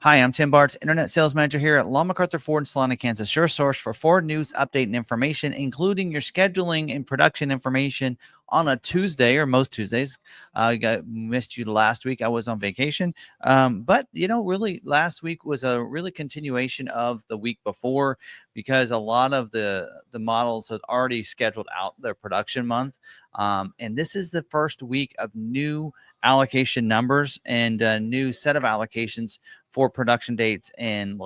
Hi, I'm Tim Bartz, Internet Sales Manager here at McArthur Ford in Salina, Kansas, your source for Ford news, update, and information, including your scheduling and production information on a Tuesday or most Tuesdays. I missed you last week. I was on vacation. But, really last week was a really continuation of the week before because a lot of the models had already scheduled out their production month. And this is the first week of new allocation numbers and a new set of allocations for production dates and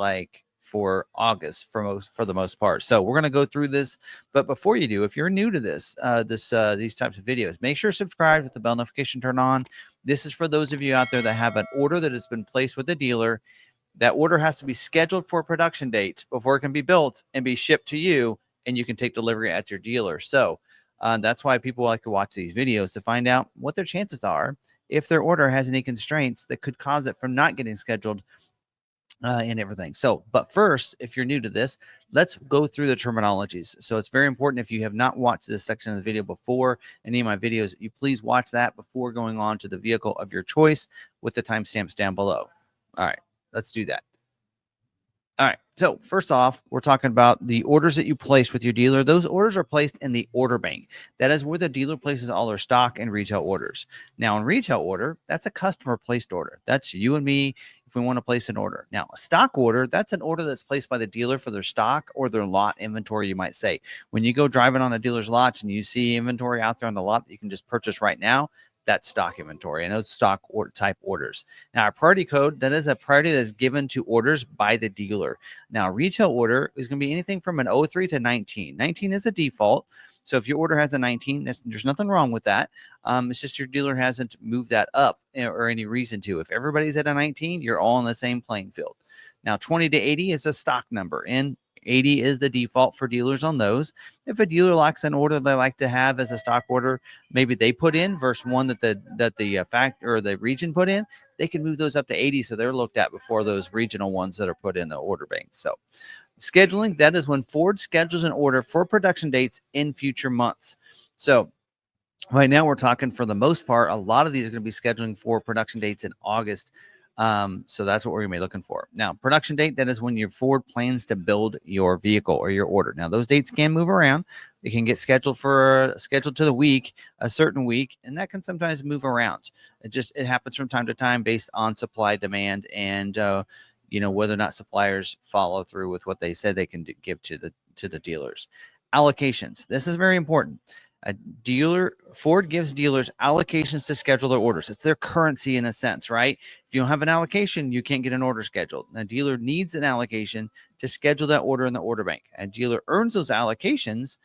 for August for the most part. So we're going to go through this, but before you do, if you're new to these types of videos, make sure to subscribe with the bell notification turned on. This is for those of you out there that have an order that has been placed with a dealer. That order has to be scheduled for a production date before it can be built and be shipped to you, and you can take delivery at your dealer. So that's why people like to watch these videos, to find out what their chances are if their order has any constraints that could cause it from not getting scheduled and everything. So, but first, if you're new to this, let's go through the terminologies. So it's very important, if you have not watched this section of the video before, any of my videos, you please watch that before going on to the vehicle of your choice with the timestamps down below. All right, let's do that. All right. So first off, we're talking about the orders that you place with your dealer. Those orders are placed in the order bank. That is where the dealer places all their stock and retail orders. Now, in retail order, that's a customer placed order. That's you and me if we want to place an order. Now, a stock order, that's an order that's placed by the dealer for their stock or their lot inventory, you might say. When you go driving on a dealer's lots and you see inventory out there on the lot that you can just purchase right now, that's stock inventory and those stock order type orders. Now, a priority code, that is a priority that's given to orders by the dealer. Now, retail order is going to be anything from an 03 to 19. 19 is a default. So if your order has a 19, there's nothing wrong with that. It's just your dealer hasn't moved that up or any reason to. If everybody's at a 19, you're all on the same playing field. Now, 20 to 80 is a stock number, and 80 is the default for dealers on those. If a dealer likes an order they like to have as a stock order, maybe they put in versus one that the factory or the region put in, they can move those up to 80, so they're looked at before those regional ones that are put in the order bank. So scheduling, that is when Ford schedules an order for production dates in future months. So right now we're talking, for the most part, a lot of these are going to be scheduling for production dates in August. So that's what we're going to be looking for. Now, production date, that is when your Ford plans to build your vehicle or your order. Now, those dates can move around. They can get scheduled to the week, a certain week, and that can sometimes move around. It happens from time to time based on supply, demand, and whether or not suppliers follow through with what they said they can give to the dealers. Allocations. This is very important. Ford gives dealers allocations to schedule their orders. It's their currency in a sense, right? If you don't have an allocation, you can't get an order scheduled. A dealer needs an allocation to schedule that order in the order bank. A dealer earns those allocations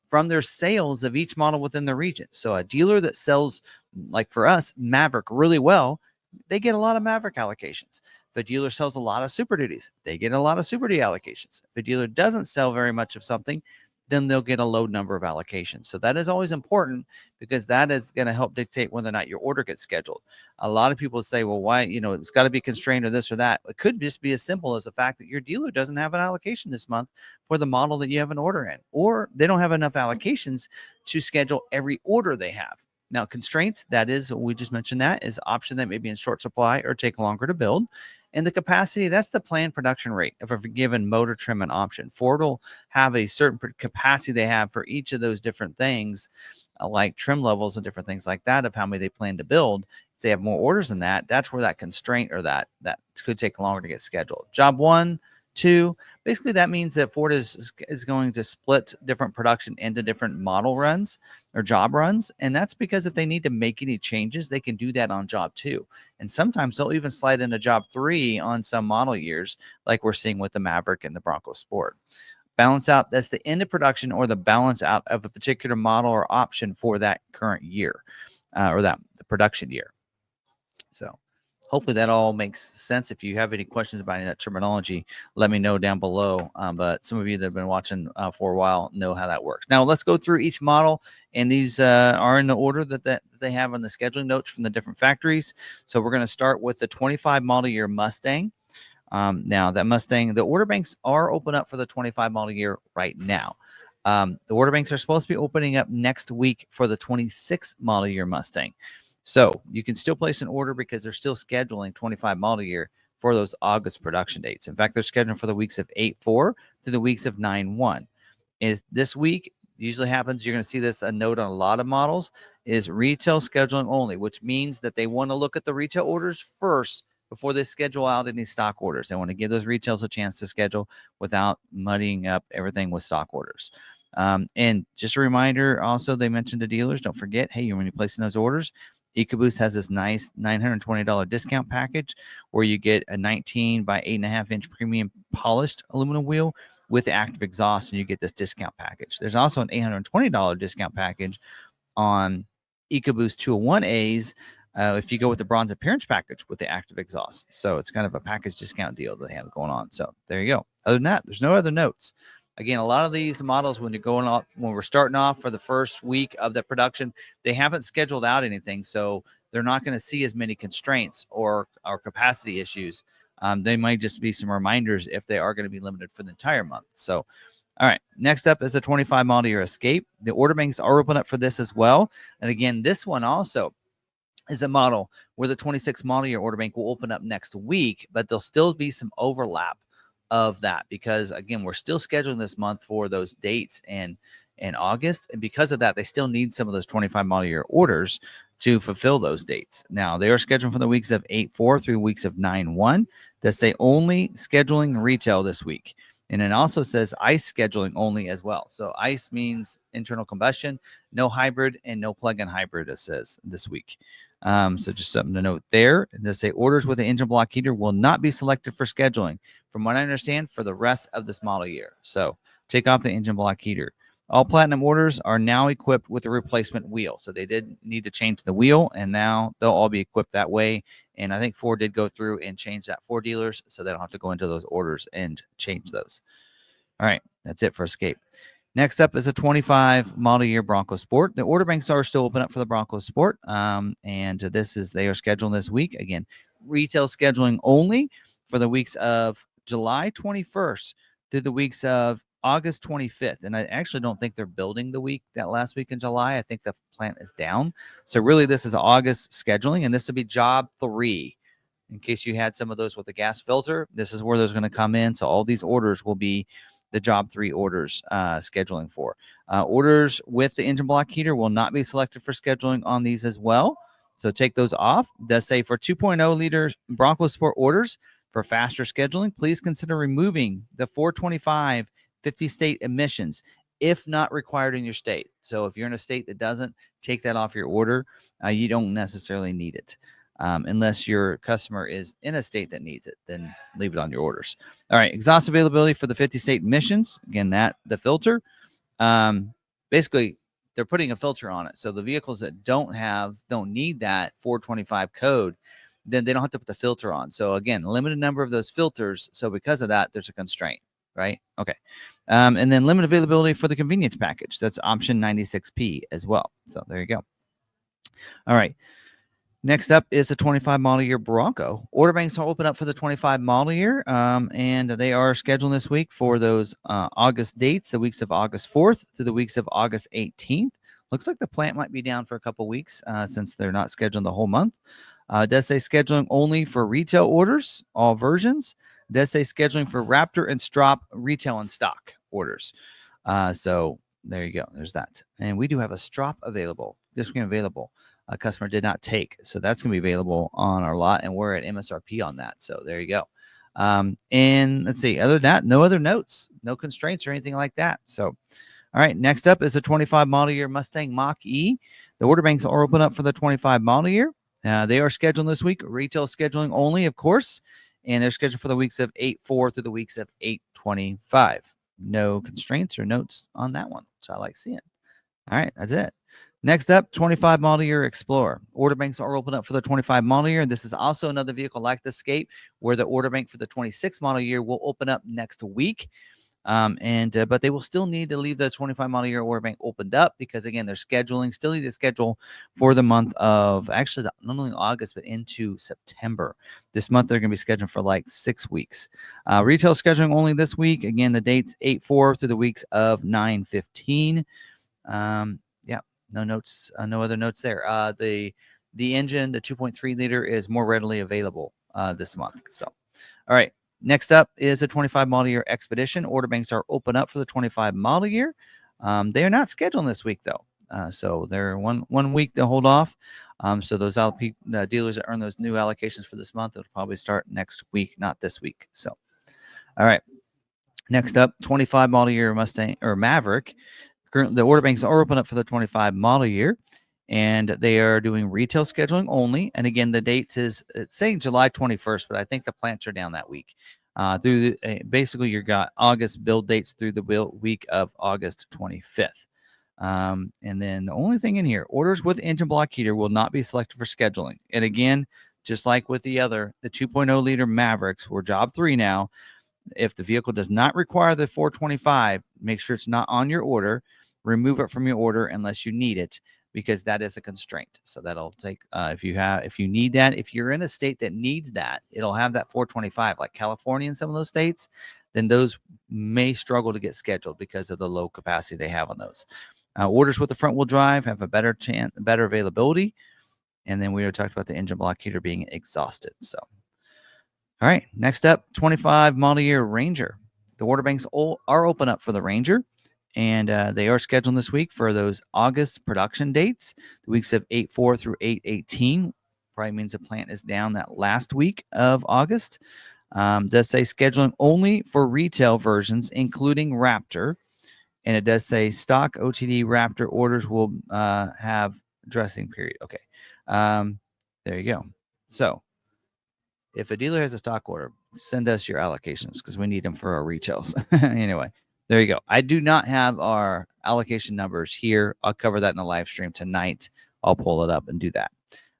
from their sales of each model within the region. So a dealer that sells, like for us, Maverick really well, they get a lot of Maverick allocations. If a dealer sells a lot of Super Duties, they get a lot of Super Duty allocations. If a dealer doesn't sell very much of something, then they'll get a low number of allocations. So that is always important, because that is going to help dictate whether or not your order gets scheduled. A lot of people say, well, why, it's got to be constrained or this or that. It could just be as simple as the fact that your dealer doesn't have an allocation this month for the model that you have an order in, or they don't have enough allocations to schedule every order they have. Now, constraints, that is, we just mentioned, that is an option that may be in short supply or take longer to build. And the capacity, that's the planned production rate of a given motor, trim, and option. Ford will have a certain capacity they have for each of those different things, like trim levels and different things like that, of how many they plan to build. If they have more orders than that, that's where that constraint or that could take longer to get scheduled. Job 1, 2, basically that means that Ford is going to split different production into different model runs or job runs. And that's because if they need to make any changes, they can do that on job 2. And sometimes they'll even slide into job 3 on some model years, like we're seeing with the Maverick and the Bronco Sport. Balance out, that's the end of production or the balance out of a particular model or option for that current year, or the production year. So hopefully that all makes sense. If you have any questions about any of that terminology, let me know down below. But some of you that have been watching for a while know how that works. Now let's go through each model, and these are in the order that they have on the scheduling notes from the different factories. So we're going to start with the 25 model year Mustang. Now that Mustang, the order banks are open up for the 25 model year right now. The order banks are supposed to be opening up next week for the 26 model year Mustang. So you can still place an order because they're still scheduling 25 model year for those August production dates. In fact, they're scheduled for the weeks of 8/4 through the weeks of 9/1. This week usually happens, you're going to see this a note on a lot of models, is retail scheduling only, which means that they want to look at the retail orders first before they schedule out any stock orders. They want to give those retails a chance to schedule without muddying up everything with stock orders. And just a reminder, also, they mentioned to dealers, don't forget, hey, when you're placing those orders, EcoBoost has this nice $920 discount package where you get a 19 by 8.5-inch premium polished aluminum wheel with active exhaust, and you get this discount package. There's also an $820 discount package on EcoBoost 201As if you go with the bronze appearance package with the active exhaust. So it's kind of a package discount deal that they have going on. So there you go. Other than that, there's no other notes. Again, a lot of these models, when you're going off, when we're starting off for the first week of the production, they haven't scheduled out anything. So they're not going to see as many constraints or capacity issues. They might just be some reminders if they are going to be limited for the entire month. So, all right, next up is a 25 model year Escape. The order banks are open up for this as well. And again, this one also is a model where the 26 model year order bank will open up next week, but there'll still be some overlap of that because, again, we're still scheduling this month for those dates in August. And because of that, they still need some of those 25 model year orders to fulfill those dates. Now, they are scheduled for the weeks of 8/4 through weeks of 9/1. That say only scheduling retail this week. And it also says ICE scheduling only as well. So ICE means internal combustion, no hybrid, and no plug-in hybrid, it says this week. So just something to note there. And they say orders with the engine block heater will not be selected for scheduling, from what I understand, for the rest of this model year. So take off the engine block heater. All Platinum orders are now equipped with a replacement wheel. So they did need to change the wheel, and now they'll all be equipped that way. And I think Ford did go through and change that for dealers, so they don't have to go into those orders and change those. All right, that's it for Escape. Next up is a 25 model year Bronco Sport. The order banks are still open up for the Bronco Sport. And they are scheduled this week. Again, retail scheduling only for the weeks of July 21st through the weeks of August 25th. And I actually don't think they're building that last week in July. I think the plant is down. So really this is August scheduling, and this will be job 3. In case you had some of those with the gas filter, this is where those are going to come in. So all these orders will be the job 3 orders scheduling for. Orders with the engine block heater will not be selected for scheduling on these as well. So take those off. It does say for 2.0 liter Bronco Sport orders for faster scheduling, please consider removing the 425 50 state emissions if not required in your state. So if you're in a state that doesn't take that off your order, you don't necessarily need it. Unless your customer is in a state that needs it, then leave it on your orders. All right, exhaust availability for the 50 state emissions. Again, the filter. Basically, they're putting a filter on it. So the vehicles that don't need that 425 code, then they don't have to put the filter on. So again, limited number of those filters. So because of that, there's a constraint, right? Okay. And then limited availability for the convenience package. That's option 96P as well. So there you go. All right. Next up is a 25 model year Bronco. Order banks are open up for the 25 model year, and they are scheduled this week for those August dates, the weeks of August 4th through the weeks of August 18th. Looks like the plant might be down for a couple weeks since they're not scheduling the whole month. It does say scheduling only for retail orders, all versions. It does say scheduling for Raptor and Strop retail and stock orders. So there you go. There's that. And we do have a Strop available. This week available. A customer did not take. So that's going to be available on our lot, and we're at MSRP on that. So there you go. And let's see. Other than that, no other notes, no constraints or anything like that. So, all right. Next up is a 25 model year Mustang Mach-E. The order banks are open up for the 25 model year. They are scheduled this week. Retail scheduling only, of course. And they're scheduled for the weeks of 8/4 through the weeks of 8/25. No constraints or notes on that one, which I like seeing. All right. That's it. Next up, 25 model year Explorer. Order banks are open up for the 25 model year. This is also another vehicle like the Escape, where the order bank for the 26 model year will open up next week. But they will still need to leave the 25 model year order bank opened up because, again, they're still need to schedule for the month of not only August, but into September. This month, they're going to be scheduled for like 6 weeks. Retail scheduling only this week. Again, the date's 8/4 through the weeks of 9/15. No notes, no other notes there. The engine, the 2.3 liter, is more readily available this month. So, All right. Next up is a 25 model year Expedition. Order banks are open up for the 25 model year. They are not scheduled this week, though. So they're one week to hold off. So those dealers that earn those new allocations for this month, it'll probably start next week, not this week. So, all right. Next up, 25 model year Mustang or Maverick. Currently, the order banks are open up for the 25 model year, and they are doing retail scheduling only. And again, the dates it's saying July 21st, but I think the plants are down that week. Basically, you got August build dates through the week of August 25th. And then the only thing in here, orders with engine block heater will not be selected for scheduling. And again, just like with the 2.0 liter Mavericks, we're job 3 now. If the vehicle does not require the 425, make sure it's not on your order. Remove it from your order unless you need it, because that is a constraint. So that'll take if you need that. If you're in a state that needs that, it'll have that 425, like California and some of those states. Then those may struggle to get scheduled because of the low capacity they have on those. Orders with the front wheel drive have a better availability, and then we already talked about the engine block heater being exhausted. So. All right, next up, 25 model year Ranger. The order banks are open up for the Ranger, and they are scheduled this week for those August production dates, the weeks of 8/4 through 8/18. Probably means the plant is down that last week of August. Does say scheduling only for retail versions, including Raptor, and it does say stock OTD Raptor orders will have dressing period. Okay, there you go. So, if a dealer has a stock order, send us your allocations because we need them for our retails. Anyway, there you go. I do not have our allocation numbers here. I'll cover that in the live stream tonight. I'll pull it up and do that.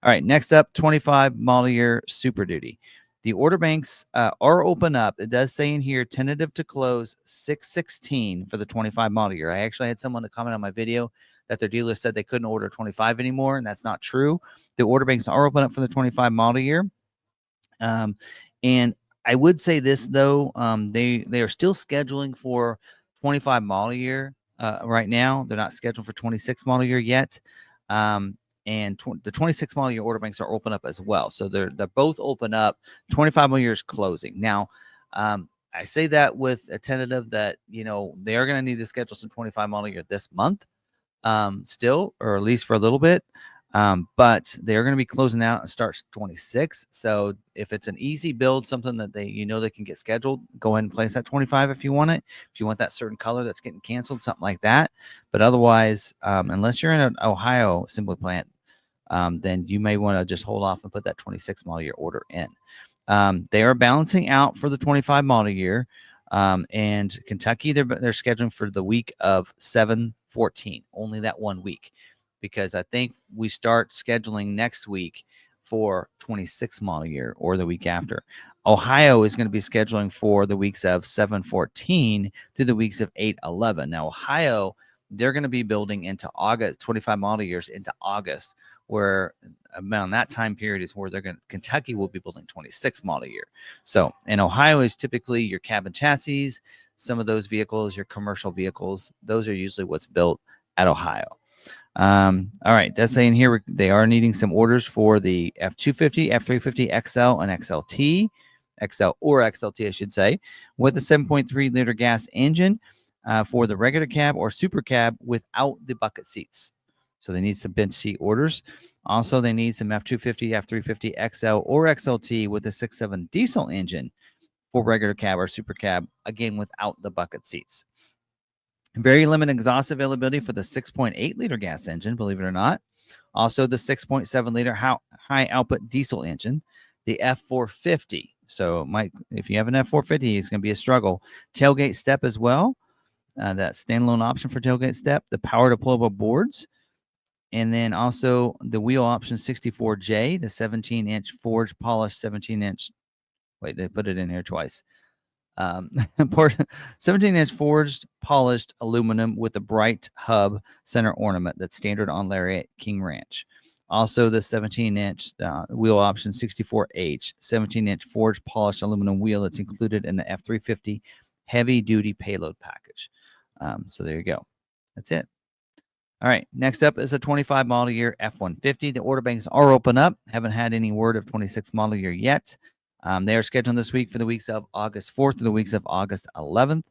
All right, next up, 25 model year Super Duty. The order banks are open up. It does say in here, tentative to close 6/16 for the 25 model year. I actually had someone to comment on my video that their dealer said they couldn't order 25 anymore, and that's not true. The order banks are open up for the 25 model year. And I would say this though, they are still scheduling for 25 model year right now. They're not scheduled for 26 model year yet. And the 26 model year order banks are open up as well. So they're both open up. 25 model year is closing now. I say that with a tentative that they are going to need to schedule some 25 model year this month, still, or at least for a little bit. But they're going to be closing out and start 26. So if it's an easy build, something that they can get scheduled, go ahead and place that 25 if you want it. If you want that certain color that's getting canceled, something like that. But otherwise, unless you're in an Ohio assembly plant, then you may want to just hold off and put that 26 model year order in. They are balancing out for the 25 model year. And Kentucky, they're scheduling for the week of 7/14, only that 1 week, because I think we start scheduling next week for 26 model year or the week after. Ohio is going to be scheduling for the weeks of 7/14 to the weeks of 8/11. Now, Ohio, they're going to be building into August, 25 model years into August, where around that time period is where Kentucky will be building 26 model year. So, and Ohio is typically your cab and chassis, some of those vehicles, your commercial vehicles, those are usually what's built at Ohio. All right, that's saying here they are needing some orders for the F250, F350 XL, and XLT, XL or XLT, I should say, with a 7.3 liter gas engine for the regular cab or super cab without the bucket seats. So they need some bench seat orders. Also, they need some F250, F350 XL or XLT with a 6.7 diesel engine for regular cab or super cab, again without the bucket seats. Very limited exhaust availability for the 6.8 liter gas engine, believe it or not. Also, the 6.7 liter high output diesel engine, the F450. So, if you have an F450, it's going to be a struggle. Tailgate step as well. That standalone option for tailgate step, the power deployable boards, and then also the wheel option 64J, the 17-inch forged polished 17-inch. Wait, they put it in here twice. 17-inch forged polished aluminum with a bright hub center ornament that's standard on Lariat King Ranch. Also, the 17-inch wheel option 64H, 17-inch forged polished aluminum wheel that's included in the F350 heavy-duty payload package. So there you go. That's it. All right, next up is a 25 model year F-150. The order banks are open up. Haven't had any word of 26 model year yet. They are scheduled this week for the weeks of August 4th to the weeks of August 11th.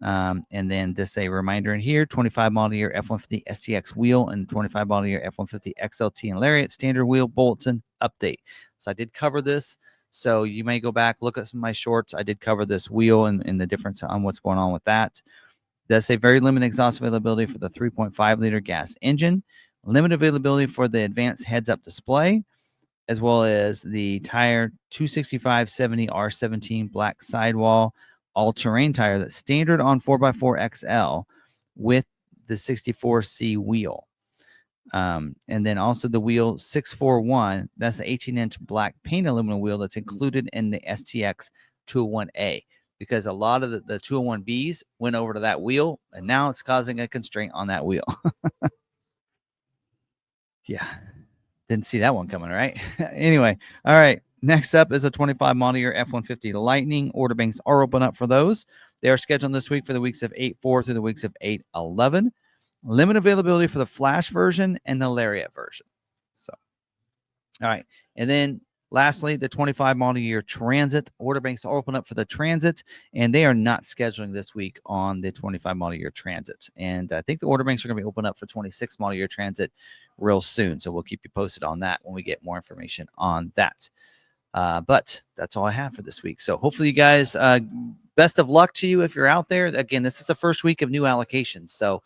And then just a reminder in here, 25 model year F-150 STX wheel and 25 model year F-150 XLT and Lariat standard wheel bolts and update. So I did cover this. So you may go back, look at some of my shorts. I did cover this wheel and the difference on what's going on with that. Does say very limited exhaust availability for the 3.5 liter gas engine, limited availability for the advanced heads-up display, as well as the tire 265/70 R17 black sidewall all-terrain tire that's standard on 4x4 XL with the 64C wheel. And then also the wheel 641, that's the 18-inch black paint aluminum wheel that's included in the STX 201A, because a lot of the 201Bs went over to that wheel, and now it's causing a constraint on that wheel. Yeah. Didn't see that one coming, right? Anyway, all right. Next up is a 25 model year F-150 Lightning. Order banks are open up for those. They are scheduled this week for the weeks of 8/4 through the weeks of 8/11. Limited availability for the Flash version and the Lariat version. So, all right. And then lastly, the 25 model year Transit. Order banks are open up for the Transit, and they are not scheduling this week on the 25 model year Transit. And I think the order banks are going to be open up for 26 model year Transit real soon. So we'll keep you posted on that when we get more information on that. But that's all I have for this week. So hopefully you guys, best of luck to you if you're out there. Again, this is the first week of new allocations. So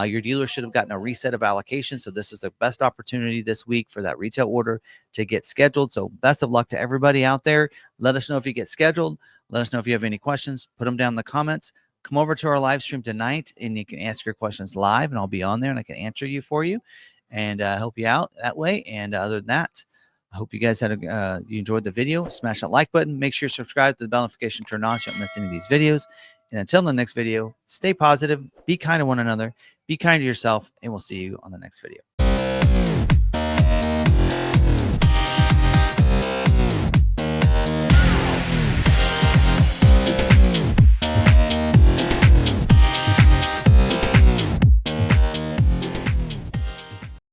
your dealer should have gotten a reset of allocation. So this is the best opportunity this week for that retail order to get scheduled. So best of luck to everybody out there. Let us know if you get scheduled. Let us know if you have any questions. Put them down in the comments. Come over to our live stream tonight, and you can ask your questions live, and I'll be on there, and I can answer you for you and help you out that way. And other than that, I hope you guys had you enjoyed the video. Smash that like button. Make sure you subscribe to the bell notification, turn on so you don't miss any of these videos. And until the next video, stay positive, be kind to one another, be kind to yourself, and we'll see you on the next video.